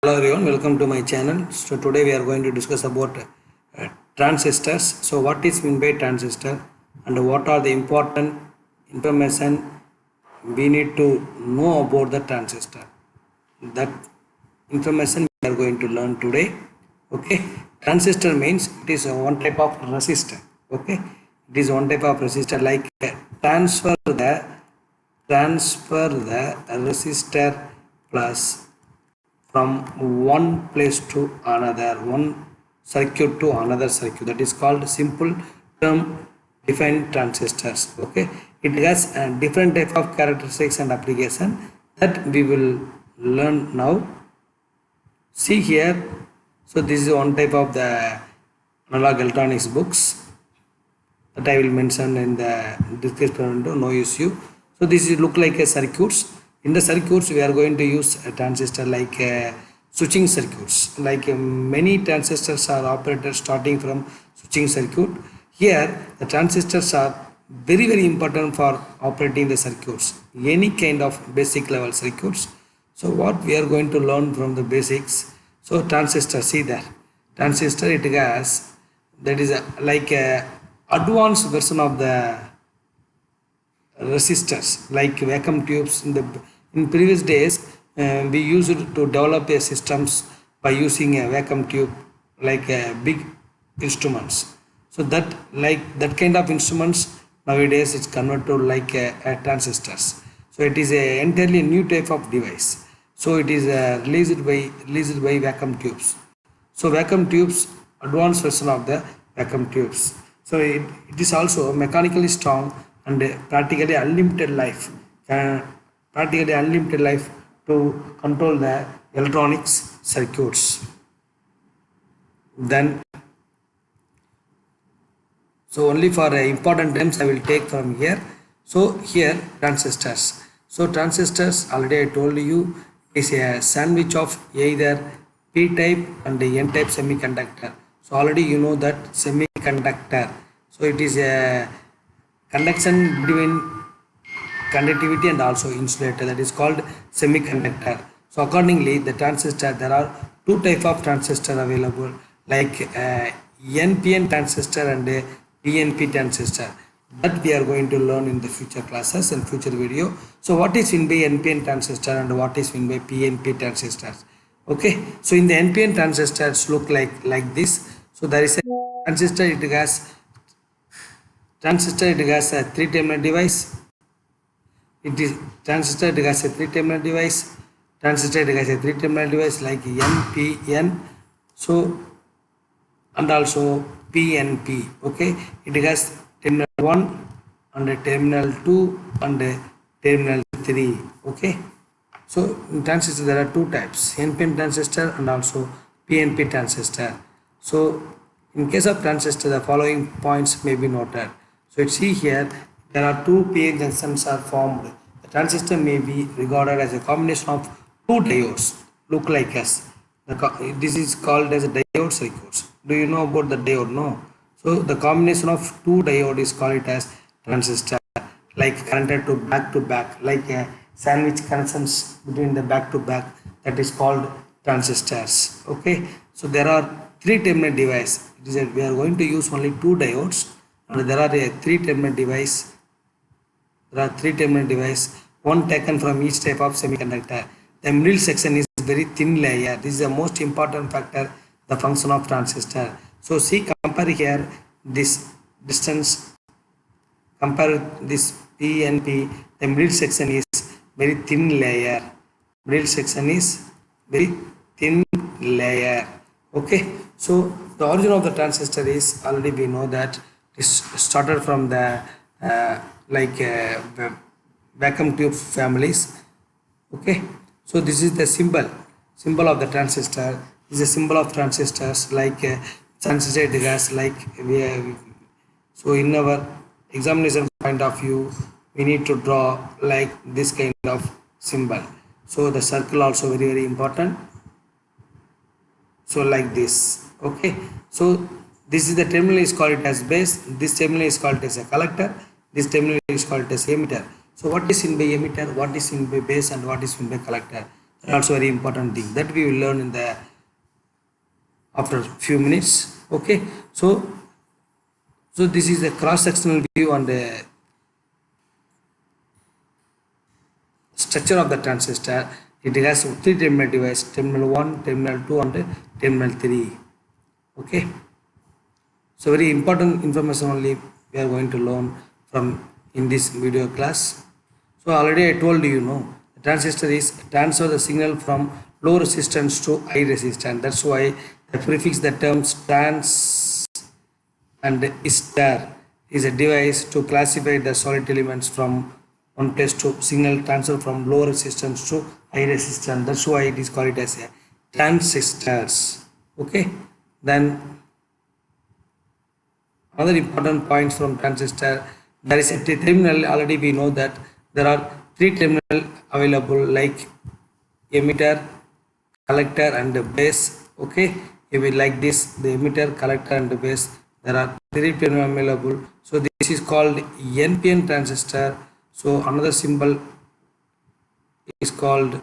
Hello everyone, welcome to my channel. So today we are going to discuss about transistors. So what is meant by transistor and what are the important information we need to know about the transistor. That information we are going to learn today. Okay, transistor means it is one type of resistor. Okay, it is one type of resistor like transfer the resistor plus from one place to another, one circuit to another circuit. That is called simple term defined transistors. Okay, it has a different type of characteristics and application that we will learn now. See here, so this is one type of the analog electronics books that I will mention in the description. No issue. So this is look like a circuits. In the circuits we are going to use a transistor like switching circuits. Like many transistors are operated starting from switching circuit. Here the transistors are very important for operating the circuits, any kind of basic level circuits. So what we are going to learn from the basics. So transistor, see there, transistor it has that is like a advanced version of the resistors like vacuum tubes. In previous days we used to develop a systems by using a vacuum tube like big instruments. So that that kind of instruments nowadays it's converted to like a transistors. So it is a entirely new type of device. So it is released by vacuum tubes. So vacuum tubes, advanced version of the vacuum tubes. So it is also mechanically strong and practically unlimited life. Practically unlimited life to control the electronics circuits. Then, so only for important terms I will take from here. So here transistors. So transistors already I told you is a sandwich of either P type and N type semiconductor. So already you know that semiconductor. So it is a conduction between conductivity and also insulator, that is called semiconductor. So accordingly the transistor, there are two type of transistor available like NPN transistor and PNP transistor, that we are going to learn in the future classes and future video. So what is meant by NPN transistor and what is meant by PNP transistors? Okay, so in the NPN transistors look like this. So there is a transistor, it has a three terminal device. It is transistor, it has a three terminal device. Transistor, it has a three terminal device like NPN. So and also PNP. Okay, it has terminal 1 and a terminal 2 and a terminal 3. Okay, so in transistor there are two types, NPN transistor and also PNP transistor. So in case of transistor the following points may be noted. So see here, there are two PN junctions are formed. The transistor may be regarded as a combination of two diodes, look like us. This is called as a diode circuits. Do you know about the diode? No. So the combination of two diode is called it as transistor, like connected to back, like a sandwich connections between the back to back, that is called transistors. Okay. So there are three terminal device. It is we are going to use only two diodes. And there are a three terminal device. There are three terminal device, one taken from each type of semiconductor. The middle section is very thin layer. This is the most important factor, the function of transistor. So see, compare here this distance, compare this P and P. The middle section is very thin layer. Middle section is very thin layer. Okay. So the origin of the transistor is already we know that it started from the vacuum tube families. Okay, so this is the symbol of the transistor. This is a symbol of transistors like transistor gas, like so in our examination point of view we need to draw like this kind of symbol. So the circle also very important. So like this. Okay, so this is the terminal is called it as base, this terminal is called as a collector, this terminal is called as emitter. So what is in by emitter, what is in by base and what is in by collector? Also very important thing that we will learn in the after few minutes. Okay, so this is a cross sectional view on the structure of the transistor. It has three terminal device, terminal 1, terminal 2 and terminal 3. Okay, so very important information only we are going to learn from in this video class. So already I told you, the transistor is transfer the signal from low resistance to high resistance. That's why the prefix the terms trans and istor is a device to classify the solid elements from one place to signal transfer from low resistance to high resistance. That's why it is called as a transistors. Okay, then another important points from transistor, there is a terminal. Already we know that there are three terminal available like emitter, collector and the base. Okay, if we like this, the emitter, collector and the base, there are three terminal available. So this is called NPN transistor. So another symbol is called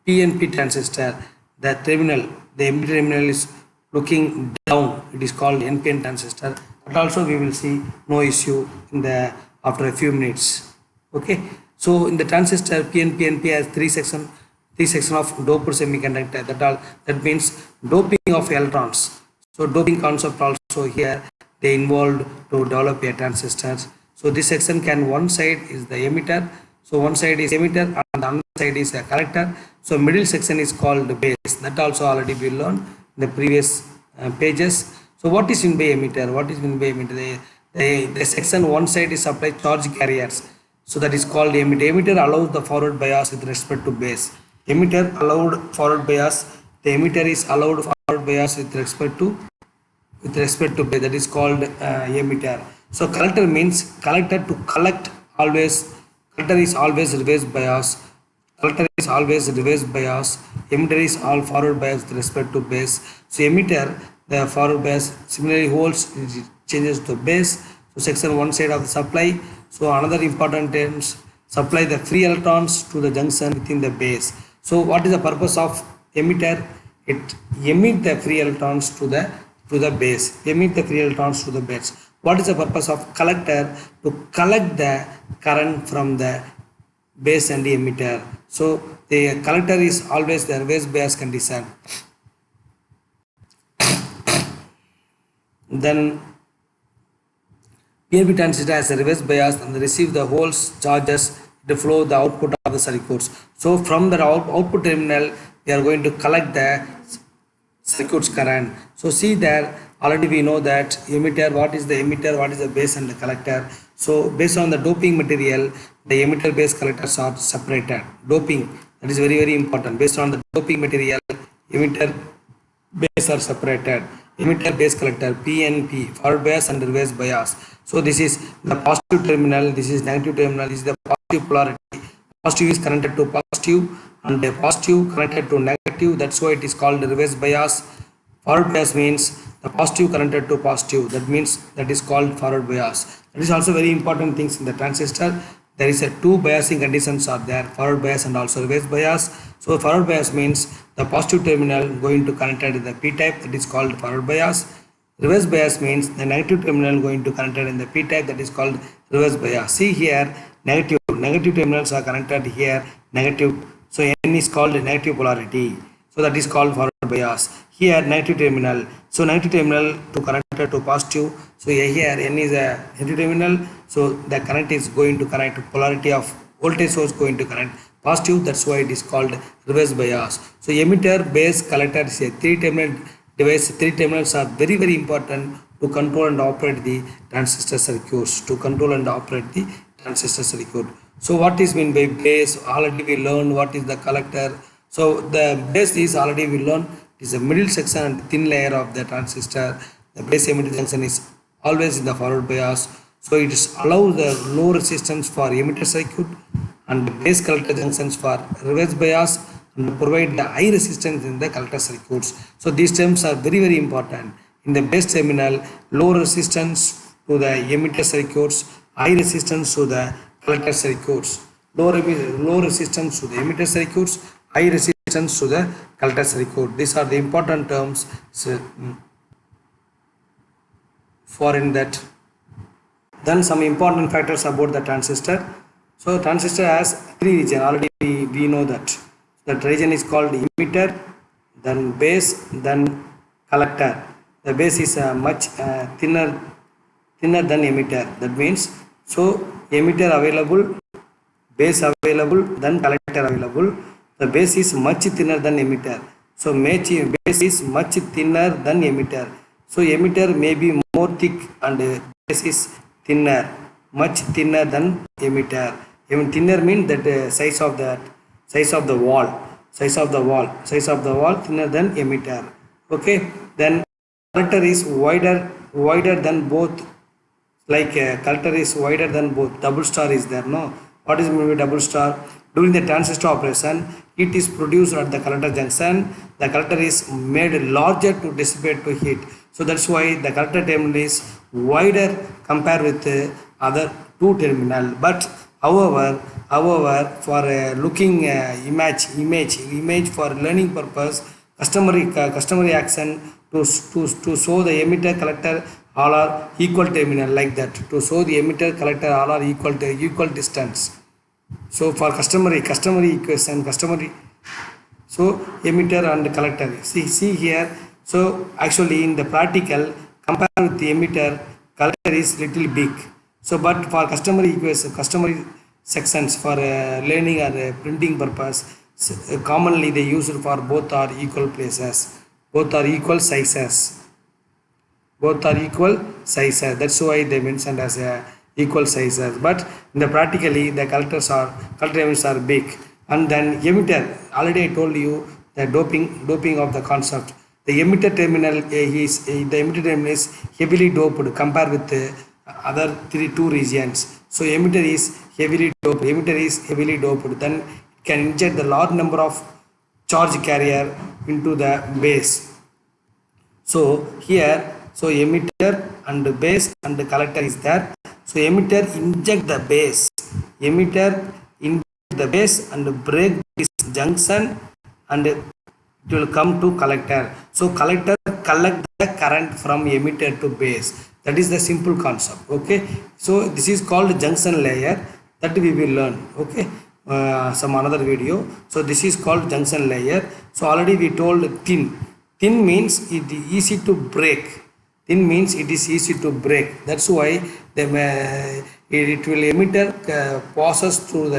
PNP transistor. The emitter terminal is looking down. It is called NPN transistor. But also we will see no issue in the after a few minutes. Okay, so in the transistor PNP has three section of doped semiconductor. That means doping of electrons. So doping concept also here they involved to develop a transistor. So this section can, one side is the emitter, so one side is emitter and the other side is a collector. So middle section is called base. That also already we learned in the previous pages. So what is meant by emitter? What is meant by emitter? The section one side is supply charge carriers. So that is called emitter. Emitter allows the forward bias with respect to base. Emitter allowed forward bias. The emitter is allowed forward bias with respect to base. That is called emitter. So collector means collector to collect always. Collector is always reverse bias. Collector is always reverse bias. Emitter is all forward bias with respect to base. So emitter, the forward bias similarly holds, changes to base. So section one side of the supply. So another important terms, supply the free electrons to the junction within the base. So what is the purpose of emitter? It emit the free electrons to the base. Emit the free electrons to the base. What is the purpose of collector? To collect the current from the base and the emitter. So the collector is always the reverse bias condition. Then PNP transistor has a reverse bias and receive the holes charges to flow the output of the circuits. So from the output terminal we are going to collect the circuits current. So see there already we know that emitter, what is the emitter, what is the base and the collector. So based on the doping material, the emitter base collectors are separated. Doping, that is very important. Based on the doping material, emitter base are separated. Emitter base collector PNP, forward bias and reverse bias. So this is the positive terminal, this is negative terminal, this is the positive polarity. Positive is connected to positive and the positive connected to negative. That's why it is called reverse bias. Forward bias means the positive connected to positive. That means that is called forward bias. That is also very important things in the transistor. There is a two biasing conditions are there, forward bias and also reverse bias. So forward bias means the positive terminal going to connected in the P type, that is called forward bias. Reverse bias means the negative terminal going to connected in the P type, that is called reverse bias. See here, negative terminals are connected here, negative. So N is called negative polarity. So that is called forward bias. Here negative terminal. So negative terminal to connected to positive. So here N is a negative terminal. So the current is going to connect to polarity of voltage source going to connect positive. That's why it is called reverse bias. So emitter, base, collector is a three terminal device. Three terminals are very important to control and operate the transistor circuits. So what is meant by base? Already we learned what is the collector. So the base is already we learned is a middle section and thin layer of the transistor. The base emitter junction is always in the forward bias. So it is allow the low resistance for emitter circuit and the base collector junctions for reverse bias and provide the high resistance in the collector circuits. So these terms are very important. In the base terminal, low resistance to the emitter circuits, high resistance to the collector circuits. low resistance to the emitter circuits, high resistance to the collector circuit. These are the important terms for in that. Then some important factors about the transistor. So transistor has three regions. Already we know that. That region is called emitter, then base, then collector. The base is much thinner than emitter. That means, so emitter available, base available, then collector available. The base is much thinner than emitter. So base is much thinner than emitter. So emitter may be more thick and base is thinner, much thinner than emitter. Even thinner means that size of the wall thinner than emitter. Okay. Then collector is wider than both. Like collector is wider than both. Double star is there. No. What is meant by double star? During the transistor operation, heat is produced at the collector junction. The collector is made larger to dissipate to heat. So that's why the collector terminal is wider compared with the other two terminal. But however, for looking image for learning purpose, customary action to show the emitter collector all are equal terminal, like that. To show the emitter collector all are equal distance. So for customary equation, so emitter and collector. See here. So actually in the practical, compared with the emitter, collector is little big. So but for customary sections for learning or printing purpose, commonly they use it for both are equal places, both are equal sizes. That's why they mentioned as equal sizes. But in the practically, the collectors are big. And then emitter, already I told you the doping of the concept. The emitter terminal is heavily doped compared with the other two regions. So emitter is heavily doped. Then it can inject the large number of charge carrier into the base. So here, so emitter and base and the collector is there. So emitter inject the base. And break this junction, and it will come to collector. So collector collect the current from emitter to base. That is the simple concept. Okay. So this is called junction layer, that we will learn. Okay. Some another video. So this is called junction layer. So already we told thin. Thin means it is easy to break. That's why it will emitter passes through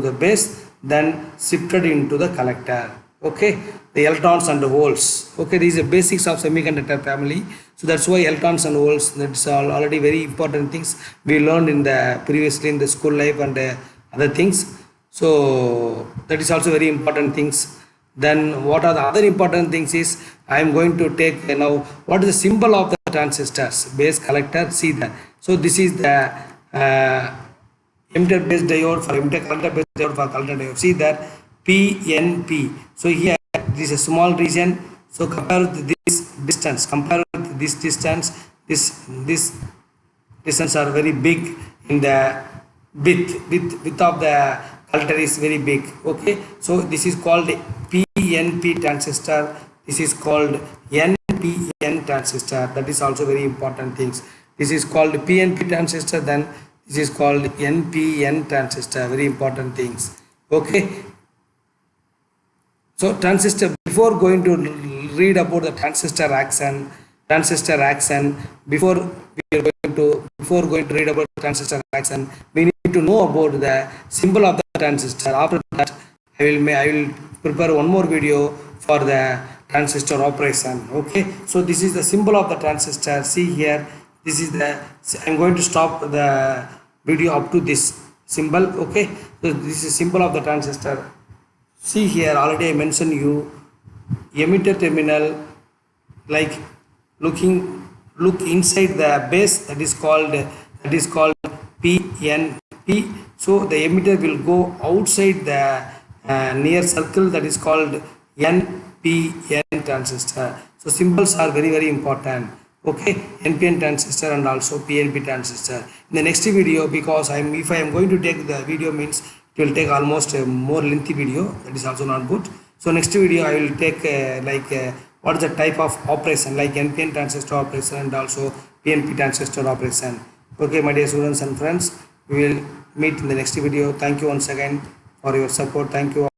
the base. Then shifted into the collector. Okay, the electrons and the holes. Okay, these are basics of semiconductor family. So that's why electrons and holes, that's all already very important things we learned in the previously in the school life and other things. So that is also very important things. Then what are the other important things is I am going to take now what is the symbol of the transistors, base, collector. See that. So this is the emitter base diode for emitter, collector base diode for collector diode. See that PNP. So here this is a small region. So compare with this distance. This distance are very big in the width of the collector is very big. Okay, so this is called PNP transistor. This is called NPN transistor. That is also very important things. This is called PNP transistor. Then this is called NPN transistor. Very important things. Okay. So transistor. Before going to read about the transistor action. Before going to read about transistor action, we need to know about the symbol of the transistor. After that, I will prepare one more video for the transistor operation. Okay, so this is the symbol of the transistor. See here, this is the, I'm going to stop the video up to this symbol. Okay, so this is symbol of the transistor. See here, already I mentioned you emitter terminal, like look inside the base, that is called PNP. So the emitter will go outside the near circle, that is called NPN transistor. So symbols are very important. Okay, NPN transistor and also PNP transistor. In the next video, because if I am going to take the video means it will take almost a more lengthy video, that is also not good. So next video I will take what is the type of operation like NPN transistor operation and also PNP transistor operation. Okay, my dear students and friends, we will meet in the next video. Thank you once again for your support. Thank you.